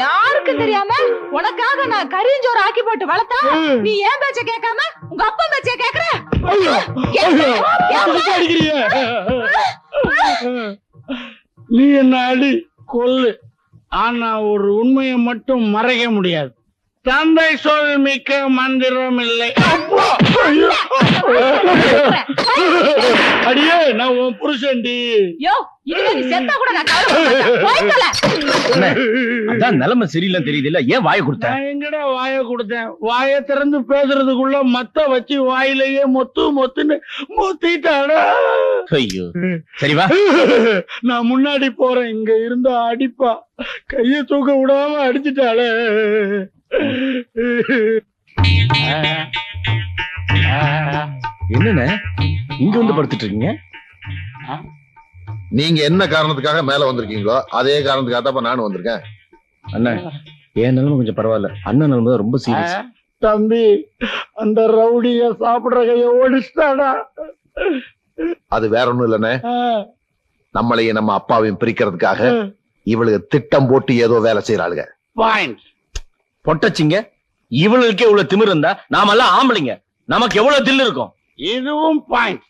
யாருக்கு தெரியாம உனக்காக நான் கரிஞ்சோறு ஆக்கி போட்டு வளர்த்தா நீ ஏன் பேச்ச கேட்காம உங்க அப்பா பேச்ச கேக்குற? நீ என்ன அடி கொல்லு, ஆனா ஒரு உண்மையை மட்டும் மறைக்க முடியாது. தந்தை சொல் மிக்க மந்திரம் இல்லை. அடியே நான் உன் புருஷன்டி. நிலைமை சரியில்லை தெரியுது இல்ல, ஏன் வாயை கொடுத்த? எங்கடா வாயை கொடுத்தேன்? வாயை திறந்து பேசுறதுக்குள்ள மத்த வச்சு வாயிலேயே மொத்து மொத்துன்னு மொத்திட்டாடா. ஐயோ சரிவா, நான் முன்னாடி போறேன். இங்க இருந்தா அடிப்பா, கைய தூக்க விடாம அடிச்சுட்டாளே. என்னண்ணே இங்க வந்து படுத்துட்டு இருக்கீங்க? நீங்க என்ன காரணத்துக்காக மேல வந்திருக்கீங்களோ அதே காரணத்துக்காக தான் நானும் வந்திருக்கேன். அண்ணா என் நிலைமை கொஞ்சம் பரவாயில்ல, அண்ணன் நிலைமை ரொம்ப சீரியஸ். தம்பி அந்த ரவுடிய சாப்பிடுற கைய ஓடிச்சிட்டாடா. அது வேற ஒண்ணும் இல்லண்ணே, நம்மளையும் நம்ம அப்பாவையும் பிரிக்கிறதுக்காக இவளுக்கு திட்டம் போட்டு ஏதோ வேலை செய்யறாளுங்க. பொட்டச்சிங்க, இவளுக்கே இவ்வளவு திமிர் இருந்தா நாமெல்லாம் ஆம்பளைங்க, நமக்கு எவ்வளவு தில் இருக்கும். இதுவும் பாயிண்ட்.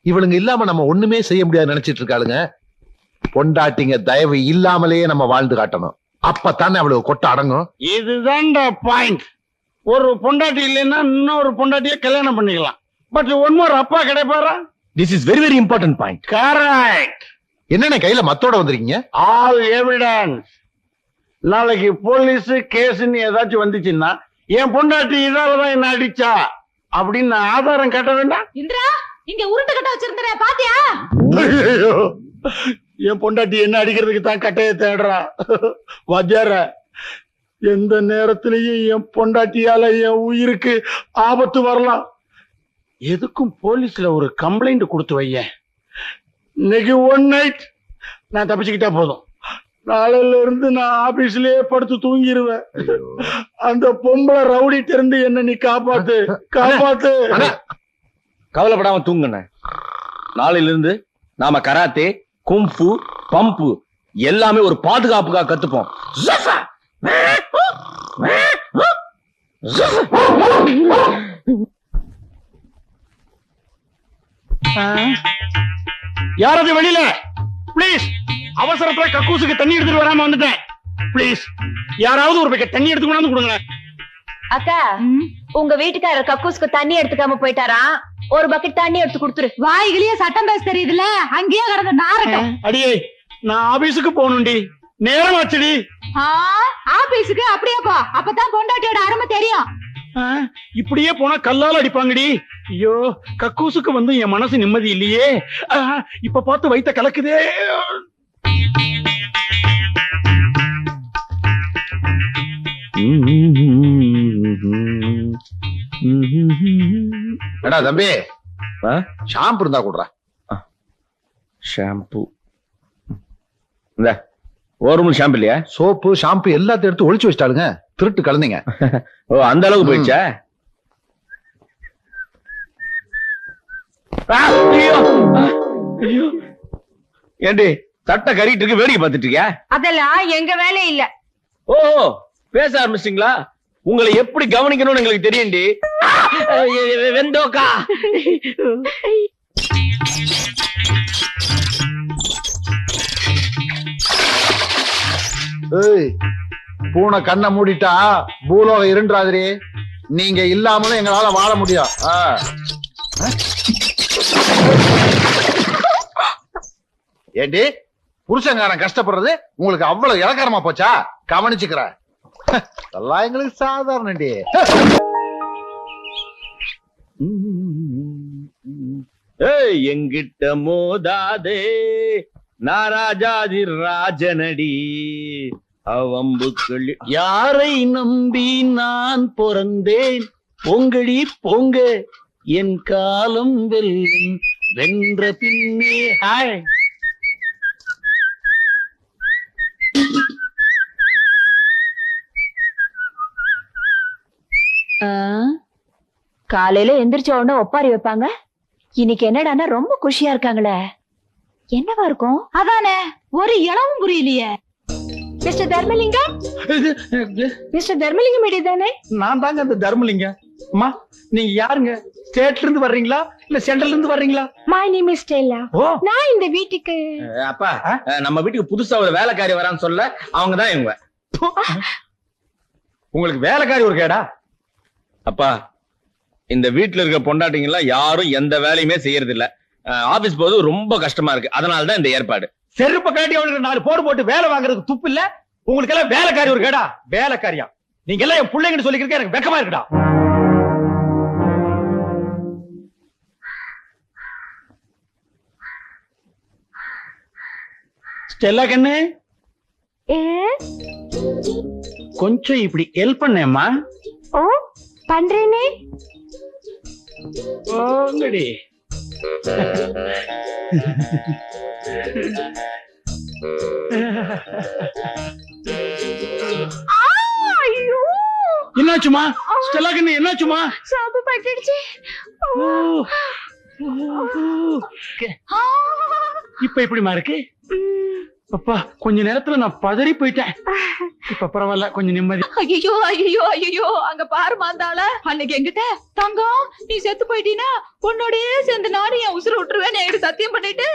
இவளுங்க இல்லாம நம்ம ஒண்ணுமே செய்ய முடியாது நினைச்சிட்டு இருக்காளுங்க. பொண்டாட்டிங்க தயவு இல்லாமலேயே நம்ம வாழ்ந்து காட்டணும், அப்பத்தானே அவளுக்கு கொட்ட அடங்கும். இதுதான்டா பாயிண்ட். ஒரு பொண்டாட்டி இல்லைன்னா இன்னொரு பொண்டாட்டிய கல்யாணம் பண்ணிக்கலாம். பட் ஒன் மோர் அப்பா கிடைப்பாரா? This is very very important point. Correct. என்னென்ன கையில மத்தோட வந்திருக்கீங்க? All evidence. நாளைக்கு போலீஸ் கேஸ்ன்னு ஏதாச்சும் வந்துச்சுன்னா என் பொண்டாட்டி இதாலதான் என்ன அடிச்சா அப்படின்னு ஆதாரம் கட்ட வேண்டாம். இந்திரா இங்க உருட்டு கட்ட வச்சிருந்தே பாத்தியா? என் பொண்டாட்டி என்ன அடிக்கிறதுக்கு தான் கட்டைய தேடுறா. வஜார எந்த நேரத்திலையும் என் பொண்டாட்டியால என் உயிருக்கு ஆபத்து வரலாம். எதுக்கும் போலீஸ்ல ஒரு கம்ப்ளைண்ட் கொடுத்து வையேன். இன்னைக்கு ஒன் நைட் நான் தப்பிச்சுக்கிட்டா போதும், நாளையில இருந்து நான் ஆபீஸ்லயே படுத்து தூங்கிடுவேன். அந்த பொம்பளை ரவுடி தெரிந்து என்ன நீ காப்பாத்து காப்பாத்து. கவலைப்படாம தூங்குன. நாளையில இருந்து நாம கராத்தே, கும்ஃபு, பம்பு எல்லாமே ஒரு பாதுகாப்புக்காக கத்துப்போம். யாராவது வெளியில பிளீஸ். அவசரத்துல கக்கூசுக்கு தண்ணி எடுத்துட்டு வராம வந்துட்டேன். பிளீஸ் யாராவது ஒரு பக்கெட் தண்ணி எடுத்து கொண்டாந்து கொடுங்க. அக்கா உங்க வீட்டுக்காரர் கக்கூசுக்கு தண்ணி எடுத்துக்காம போயிட்டாரா, ஒரு பக்கெட் தண்ணி எடுத்து கொடுத்துரு. வாய்கிலேயே சட்டம் பேச தெரியுதுல, அங்கேயே கடந்த நாரட்டம். அடியே நான் ஆபீஸுக்கு போகணும்டி, நேரம் ஆச்சுடி. ஆபீஸுக்கு அப்படியே போ, அப்பதான் பொண்டாட்டியோட அருமை தெரியும். இப்படியே போனா கல்லால அடிப்பாங்கடி. ஐயோ கக்கூசுக்கு வந்து என் மனசு நிம்மதி இல்லையே. இப்ப பார்த்து வைத்த கலக்குதே. எடா தம்பி, ஷாம்பு இருந்தா கூடுறா. ஷாம்பு இந்த ஒரு ஷாம்பு இல்லையா? சோப்பு ஷாம்பு எல்லாத்தையும் எடுத்து ஒளிச்சு வச்சிட்டாளுங்க, திருட்டு கலந்தீங்க. ஓ அந்த அளவுக்கு போயிடுச்சா? ஏண்டி சட்டை கறிட்டு இருக்கு, வேடிக்கை பார்த்துட்டு இருக்கியா? அதெல்லாம் எங்க வேலை இல்ல. ஓ பேச ஆரம்பிச்சிட்டீங்களா? உங்களை எப்படி கவனிக்கணும்னு எங்களுக்கு தெரியும்டி. வெந்தோக்கா பூனை கண்ணை மூடிட்டா பூலோகம் இருண்டாதிரி. நீங்க இல்லாமலும் எங்களால வாழ முடியும். ஏண்டி புருஷங்காரன் கஷ்டப்படுறது உங்களுக்கு அவ்வளவு இலக்காரமா போச்சா? கவனிச்சுக்கிறேன். எல்லாம் எங்களுக்கு சாதாரண. எங்கிட்ட மோதாதே நாராஜாதி ராஜனடி அவம்புக்கள். யாரை நம்பி நான் பிறந்தேன்? பொங்கடி பொங்க என் காலம் வெல்லும் வென்ற பின்னே. ஹாய் காலையில எந்திரிச்ச உடனே ஒப்பாரி வைப்பாங்க. இன்னைக்கு என்னடானா ரொம்ப குஷியா இருக்காங்களே. என்னவா இருக்கும்? அதானே ஒரு இளவும் புரியலையே. மிஸ்டர் தர்மலிங்கம், மிஸ்டர் தர்மலிங்கம் இடையதானே? நான் தாங்க அந்த தர்மலிங்க. அம்மா நீங்க யாருங்க? ஸ்டேட்ல இருந்து வர்றீங்களா இல்ல சென்ட்ரல்ல இருந்து வர்றீங்களா? My name is Stella. Oh நான் இந்த வீட்டுக்கு அப்பா நம்ம வீட்டுக்கு புதுசா ஒரு வேலைக்காரி வரான்னு சொல்ல அவங்கதான் இவங்க. உங்களுக்கு வேலைக்காரி ஒரு கேடா? அப்பா இந்த வீட்டுல இருக்க பொண்டாட்டிங்க எல்லாம் யாரும் எந்த வேலையுமே செய்யறது இல்ல. ஆபீஸ் போது ரொம்ப கஷ்டமா இருக்கு. அதனாலதான் இந்த ஏற்பாடு. செருப்ப காட்டி அவனுக்கு 4 போடு போட்டு வேலை வாங்குறதுக்கு துப்பு இல்ல. உங்களுக்கு எல்லாம் வேலைக்காரி ஒரு கேடா? வேலைக்காரியா? நீங்க எல்லாம் என் பிள்ளைங்கன்னு சொல்லிக்கிறதுக்கு எனக்கு வெக்கமா இருக்குடா. ஸ்டெல்லா கண்ணு கொஞ்சம் இப்படி ஹெல்ப் பண்ணேம்மா. ஓ பண்றேனே. ஓங்கடி. ஐயோ என்னாச்சுமா ஸ்டெல்லா கண்ணு? என்னாச்சுமா? சாப்பு பட்டுடுச்சு. இப்ப எப்படிமா இருக்கு? அப்பா கொஞ்ச நேரத்துல நான் பதறி போயிட்டேன். இப்ப பரவாயில்ல, கொஞ்சம் நிம்மதி. ஐயோ ஐயோ ஐயோ அங்க பாரு மாந்தாள. அன்னைக்கு என்கிட்ட தங்கம் நீ செத்து போயிட்டீனா உன்னோடயே சேர்ந்து நானும் என் உசுர விட்டுருவேன் என்கிட்ட சத்தியம் பண்ணிட்டு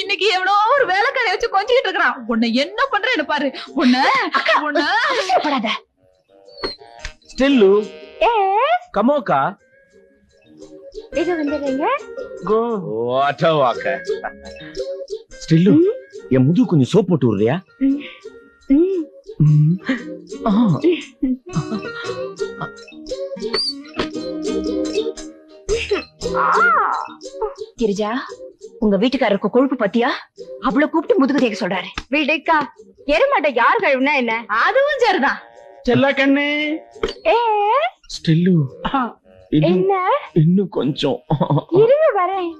இன்னைக்கு எவனோ ஒரு வேலைக்காரை வச்சு கொஞ்சிக்கிட்டு இருக்கிறான். உன்னை என்ன பண்றேன்னு பாரு. உன்ன ஸ்டெல்லு கமோக்கா இது வந்துடுறீங்க. ஸ்டில்லு என் முது கொஞ்சம் சோப் போட்டு விடுறியா? கிரிஜா, உங்க வீட்டுக்காரருக்கு கொழுப்பு பத்தியா? அவ்வளவு கூப்பிட்டு முதுகு தேக்க சொல்றாரு. விடுக்கா, எருமாட்டை யார் கழுவுனா என்ன? அதுவும் சரிதான். ஸ்டெல்லா கண்ணு. ஸ்டில்லு என்ன? இன்னும் கொஞ்சம் இருங்க வரேன்.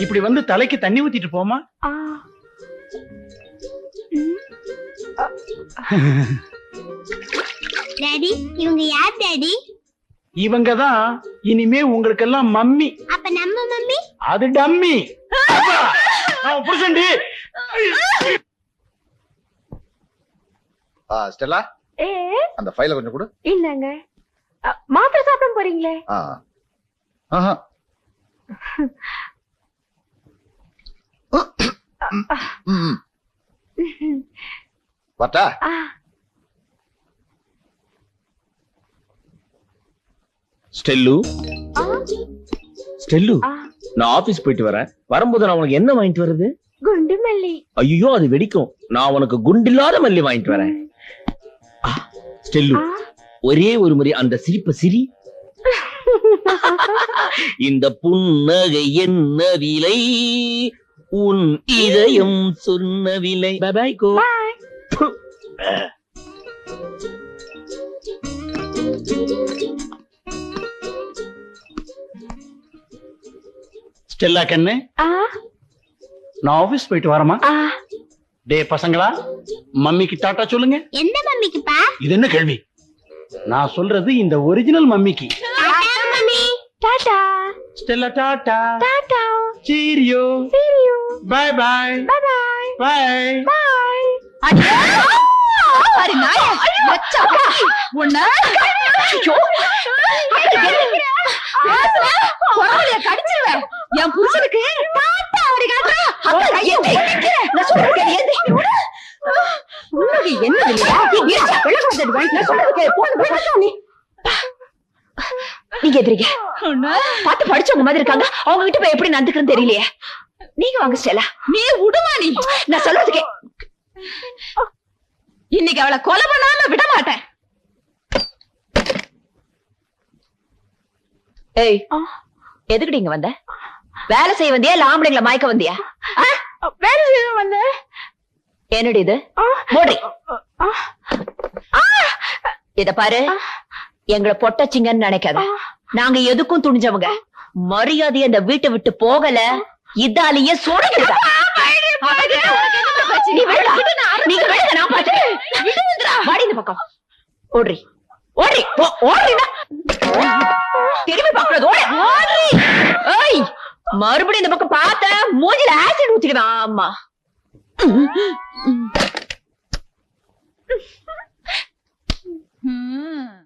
இப்படி வந்து தலைக்கு தண்ணி ஊத்திட்டு போமா. டாடி இவங்க யார் டாடி? இவங்கதான் இனிமே உங்களுக்கு எல்லாம் மம்மி. அப்ப நம்ம மம்மி? அது டம்மி. புருஷன்டி. ஸ்டெல்லா அந்த ஃபைலை கொஞ்சம் கொடு. இல்லங்க, மாத்திரை சாப்பிட போறீங்களே? வாட்டா ஸ்டெல்லு ஸ்டெல்லு நான் ஆபீஸ் போயிட்டு வரேன். வரும்போது நான் உனக்கு என்ன வாங்கிட்டு வருது? குண்டு மல்லி. ஐயோ அது வெடிக்கும். நான் உனக்கு குண்டில்லாத மல்லி வாங்கிட்டு வரேன். ஸ்டெல்லு ஒரே ஒரு முறை அந்த சிரிப்ப சிரி. இந்த புன்னகை என்ன விலை, உன் இதயம் சொன்ன விலை. By by go. ஸ்டெல்லா கண்ணு, நான் ஆபீஸ் போயிட்டு வரமா. டே பசங்களா, மம்மிக்கு டாட்டா சொல்லுங்க. எந்த மம்மிக்குப்பா? இது என்ன கேள்வி? நான் சொல்றது இந்த ஒரிஜினல் மம்மிக்கு. Tata mummy. Tata. Stella tata. Tata. Cheerio. Cheerio. Bye bye. Bye bye. Bye. Bye. பாரு நாயே. மச்சாக்கா. உன்ன ஐயோ. கொரவளைய கடிச்சிருவேன். என் புருஷனுக்கு டாட்டா அப்படி காட்டுறா. அக்கா கையை வைக்கிறே. நான் சொல்றேன் ஏந்தி. உனக்கு என்ன இல்லையா? ஏச்சா வெள்ள வந்துட்டு வை. நான் சொல்றது கேளு. போன் நீ. நீங்க எதிரிங்க. பாத்து படிச்சவங்க மாதிரி இருக்காங்க. அவங்க கிட்ட போய் எப்படி நடந்துக்கிறேன்னு தெரியலையே. நீங்க வாங்க ஸ்டெல்லா. நீ உடுமா நீ. நான் சொல்றதுக்கே. இன்னைக்கு அவளை கொலை பண்ணாம விட மாட்டேன். ஏய், எதுக்குடி இங்க வந்த? வேலை செய்ய வந்தியா இல்ல ஆம்பளைங்களை மயக்க வந்தியா? வேலை செய்ய வந்த. என்னடி இது? மோடி. இத பாரு, எங்களை பொட்டச்சிங்கன்னு நினைக்காத. நாங்க எதுக்கும் துணிஞ்சவங்க. மரியாதையை அந்த வீட்டை விட்டு போகல, இதாலேயே சொல்லுங்க. பக்கம் ஓடுறி ஓடுறி ஓடுறீ திரும்பி பாக்குறது ஓடுறி. மறுபடியும் இந்த பக்கம் பார்த்த மூஞ்சில ஆசிட் ஊத்திடுவேன். ஆமா